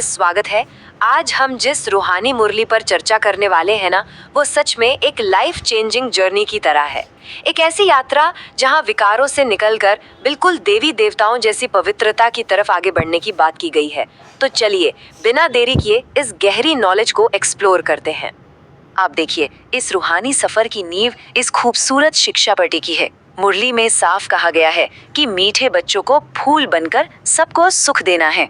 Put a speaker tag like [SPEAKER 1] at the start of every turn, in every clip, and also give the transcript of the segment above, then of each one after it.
[SPEAKER 1] स्वागत है। आज हम जिस रूहानी मुरली पर चर्चा करने वाले हैं ना, वो सच में एक लाइफ चेंजिंग जर्नी की तरह है। एक ऐसी यात्रा जहां विकारों से निकलकर बिल्कुल देवी देवताओं जैसी पवित्रता की तरफ आगे बढ़ने की बात की गई है। तो चलिए बिना देरी किए इस गहरी नॉलेज को एक्सप्लोर करते हैं। आप देखिए, इस रूहानी सफर की नींव इस खूबसूरत शिक्षा पर टिकी है। मुरली में साफ कहा गया है कि मीठे बच्चों को फूल बनकर सबको सुख देना है।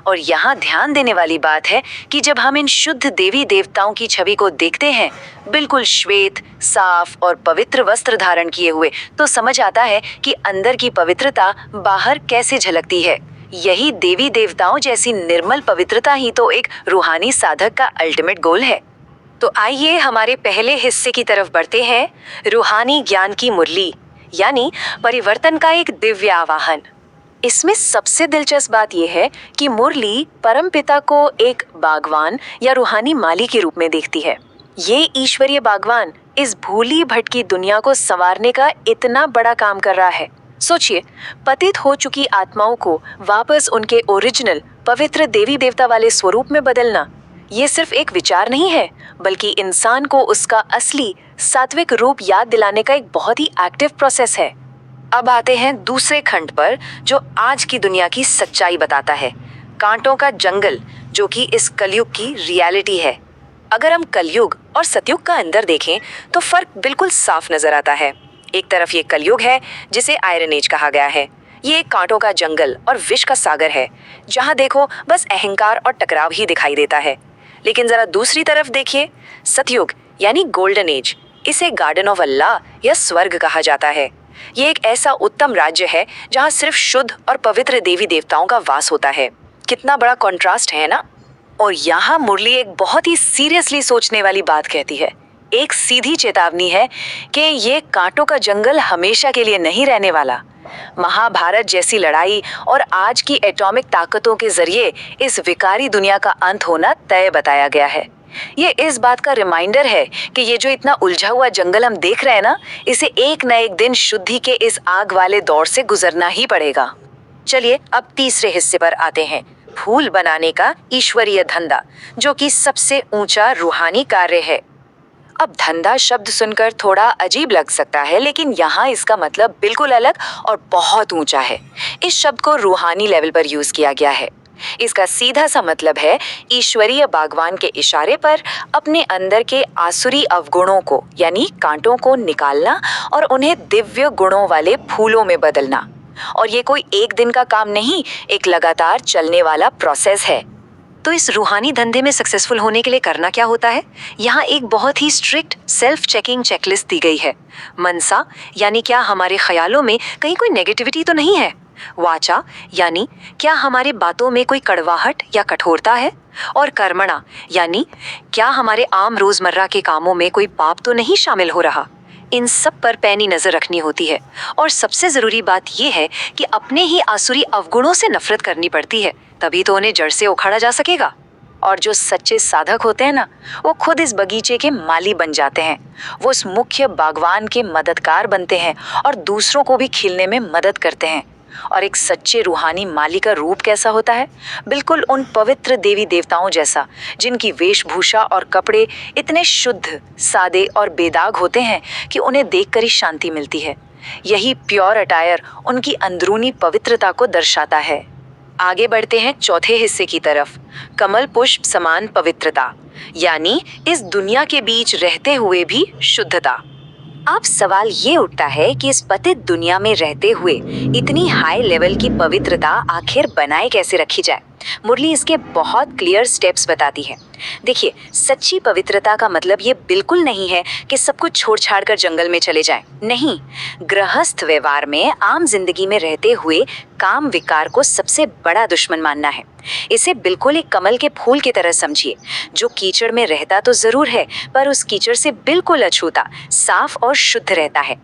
[SPEAKER 1] और यहाँ ध्यान देने वाली बात है कि जब हम इन शुद्ध देवी देवताओं की छवि को देखते हैं, बिल्कुल श्वेत, साफ और पवित्र वस्त्र धारण किए हुए, तो समझ आता है कि अंदर की पवित्रता बाहर कैसे झलकती है। यही देवी देवताओं जैसी निर्मल पवित्रता ही तो एक रूहानी साधक का अल्टीमेट गोल है। तो आइए हमारे पहले हिस्से की तरफ बढ़ते हैं, रूहानी ज्ञान की मुरली, यानी परिवर्तन का एक दिव्य आवाहन। इसमें सबसे दिलचस्प बात यह है कि मुरली परमपिता को एक बागवान या रूहानी माली के रूप में देखती है। ये ईश्वरीय बागवान इस भूली भटकी दुनिया को संवारने का इतना बड़ा काम कर रहा है। सोचिए, पतित हो चुकी आत्माओं को वापस उनके ओरिजिनल पवित्र देवी देवता वाले स्वरूप में बदलना, ये सिर्फ एक विचार नहीं है, बल्कि इंसान को उसका असली सात्विक रूप याद दिलाने का एक बहुत ही एक्टिव प्रोसेस है। अब आते हैं दूसरे खंड पर, जो आज की दुनिया की सच्चाई बताता है, कांटों का जंगल, जो कि इस कलयुग की रियलिटी है। अगर हम कलयुग और सतयुग का अंदर देखें तो फर्क बिल्कुल साफ नजर आता है। एक तरफ ये कलयुग है, जिसे आयरन एज कहा गया है। ये एक कांटों का जंगल और विष का सागर है, जहाँ देखो बस अहंकार और टकराव ही दिखाई देता है। लेकिन जरा दूसरी तरफ देखिए, सतयुग यानी गोल्डन एज, इसे गार्डन ऑफ अल्लाह या स्वर्ग कहा जाता है। ये एक ऐसा उत्तम राज्य है जहाँ सिर्फ शुद्ध और पवित्र देवी देवताओं का वास होता है। कितना बड़ा कॉन्ट्रास्ट है ना। और यहाँ मुरली एक बहुत ही सीरियसली सोचने वाली बात कहती है। एक सीधी चेतावनी है कि ये कांटों का जंगल हमेशा के लिए नहीं रहने वाला। महाभारत जैसी लड़ाई और आज की एटॉमिक ताकतों के जरिए इस विकारी दुनिया का अंत होना तय बताया गया है। ये इस बात का रिमाइंडर है कि ये जो इतना उलझा हुआ जंगल हम देख रहे हैं ना, इसे एक न एक दिन शुद्धि के इस आग वाले दौर से गुजरना ही पड़ेगा। चलिए अब तीसरे हिस्से पर आते हैं, फूल बनाने का ईश्वरीय धंधा, जो कि सबसे ऊंचा रूहानी कार्य है। अब धंधा शब्द सुनकर थोड़ा अजीब लग सकता है, लेकिन यहाँ इसका मतलब बिल्कुल अलग और बहुत ऊंचा है। इस शब्द को रूहानी लेवल पर यूज किया गया है। इसका सीधा सा मतलब है ईश्वरीय बागवान के इशारे पर अपने अंदर के आसुरी अवगुणों को, यानी कांटों को निकालना और उन्हें दिव्य गुणों वाले फूलों में बदलना। और ये कोई एक दिन का काम नहीं, एक लगातार चलने वाला प्रोसेस है। तो इस रूहानी धंधे में सक्सेसफुल होने के लिए करना क्या होता है? यहाँ एक बहुत ही स्ट्रिक्ट सेल्फ चेकिंग चेकलिस्ट दी गई है। मनसा यानी क्या हमारे ख्यालों में कहीं कोई नेगेटिविटी तो नहीं है। वाचा यानी क्या हमारे बातों में कोई कड़वाहट या कठोरता है। और कर्मणा यानी क्या हमारे आम रोजमर्रा के कामों में कोई पाप तो नहीं शामिल हो रहा। इन सब पर पैनी नजर रखनी होती है। और सबसे जरूरी बात यह है कि अपने ही आसुरी अवगुणों से नफरत करनी पड़ती है, तभी तो उन्हें जड़ से उखाड़ा जा सकेगा। और जो सच्चे साधक होते हैं ना, वो खुद इस बगीचे के माली बन जाते हैं। वो उस मुख्य बागवान के मददगार बनते हैं और दूसरों को भी खिलने में मदद करते हैं। और एक सच्चे रूहानी माली का रूप कैसा होता है? बिल्कुल उन पवित्र देवी देवताओं जैसा, जिनकी वेशभूषा और कपड़े इतने शुद्ध, सादे और बेदाग होते हैं कि उन्हें देखकर ही शांति मिलती है। यही प्योर अटायर उनकी अंदरूनी पवित्रता को दर्शाता है। आगे बढ़ते हैं चौथे हिस्से की तरफ, कमल पुष्प समान पवित्रता, यानी इस दुनिया के बीच रहते हुए भी शुद्धता। अब सवाल ये उठता है कि इस पतित दुनिया में रहते हुए इतनी हाई लेवल की पवित्रता आखिर बनाए कैसे रखी जाए? मुरली इसके बहुत क्लियर स्टेप्स बताती है। देखिए, सच्ची पवित्रता का मतलब ये बिल्कुल नहीं है कि सब कुछ छोड़ छाड़ कर जंगल में चले जाएं। नहीं, गृहस्थ व्यवहार में, आम जिंदगी में रहते हुए काम विकार को सबसे बड़ा दुश्मन मानना है। इसे बिल्कुल एक कमल के फूल की तरह समझिए, जो कीचड़ में रहता तो जरूर है, पर उस कीचड़ से बिल्कुल अछूता, साफ और शुद्ध रहता है।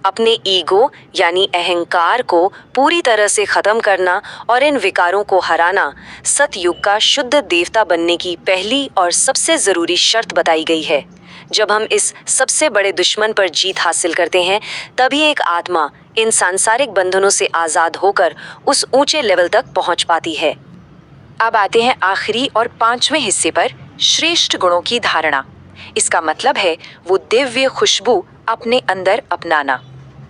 [SPEAKER 1] अपने ईगो यानी अहंकार को पूरी तरह से खत्म करना और इन विकारों को हराना सतयुग का शुद्ध देवता बनने की पहली और सबसे जरूरी शर्त बताई गई है। जब हम इस सबसे बड़े दुश्मन पर जीत हासिल करते हैं, तभी एक आत्मा इन सांसारिक बंधनों से आजाद होकर उस ऊंचे लेवल तक पहुंच पाती है। अब आते हैं आखिरी और पांचवें हिस्से पर, श्रेष्ठ गुणों की धारणा। इसका मतलब है वो दिव्य खुशबू अपने अंदर अपनाना।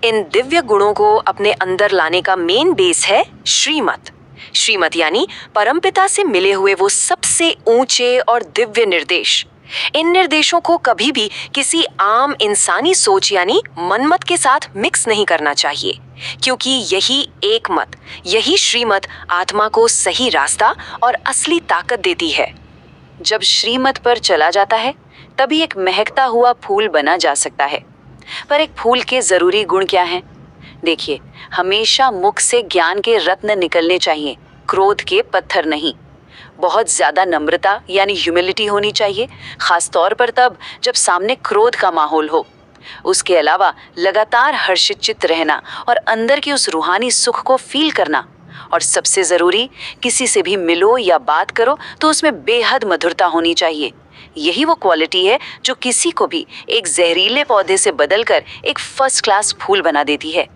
[SPEAKER 1] इन दिव्य गुणों को अपने अंदर लाने का मेन बेस है श्रीमत। श्रीमत यानी परमपिता से मिले हुए वो सबसे ऊंचे और दिव्य निर्देश। इन निर्देशों को कभी भी किसी आम इंसानी सोच यानी मनमत के साथ मिक्स नहीं करना चाहिए, क्योंकि यही एक मत, यही श्रीमत आत्मा को सही रास्ता और असली ताकत देती है। जब श्रीमत पर चला जाता है तभी एक महकता हुआ फूल बना जा सकता है। पर एक फूल के जरूरी गुण क्या हैं? देखिए, हमेशा मुख से ज्ञान के रत्न निकलने चाहिए, क्रोध के पत्थर नहीं। बहुत ज्यादा नम्रता यानी ह्यूमिलिटी होनी चाहिए, खास तौर पर तब जब सामने क्रोध का माहौल हो। उसके अलावा लगातार हर्षित रहना और अंदर के उस रूहानी सुख को फील करना। और सबसे जरूरी, किसी से भी मिलो या बात करो तो उसमें बेहद मधुरता होनी चाहिए। यही वो क्वालिटी है जो किसी को भी एक जहरीले पौधे से बदलकर एक फर्स्ट क्लास फूल बना देती है।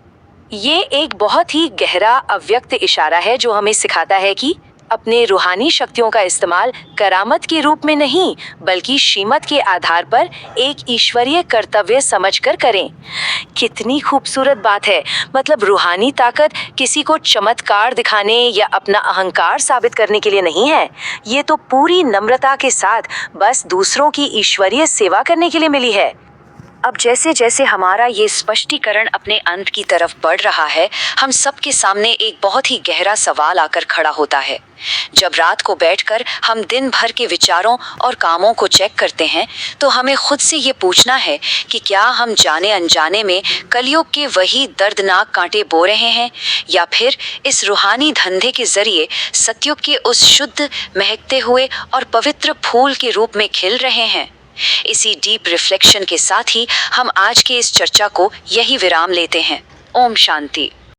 [SPEAKER 1] ये एक बहुत ही गहरा अव्यक्त इशारा है जो हमें सिखाता है कि अपने रूहानी शक्तियों का इस्तेमाल करामत के रूप में नहीं, बल्कि श्रीमत के आधार पर एक ईश्वरीय कर्तव्य समझकर करें। कितनी खूबसूरत बात है। मतलब रूहानी ताकत किसी को चमत्कार दिखाने या अपना अहंकार साबित करने के लिए नहीं है। ये तो पूरी नम्रता के साथ बस दूसरों की ईश्वरीय सेवा करने के लिए मिली है। अब जैसे जैसे हमारा ये स्पष्टीकरण अपने अंत की तरफ बढ़ रहा है, हम सबके सामने एक बहुत ही गहरा सवाल आकर खड़ा होता है। जब रात को बैठकर हम दिन भर के विचारों और कामों को चेक करते हैं, तो हमें खुद से ये पूछना है कि क्या हम जाने अनजाने में कलयुग के वही दर्दनाक कांटे बो रहे हैं, या फिर इस रूहानी धंधे के जरिए सतयुग के उस शुद्ध, महकते हुए और पवित्र फूल के रूप में खिल रहे हैं। इसी डीप रिफ्लेक्शन के साथ ही हम आज के इस चर्चा को यही विराम लेते हैं। ओम शांति।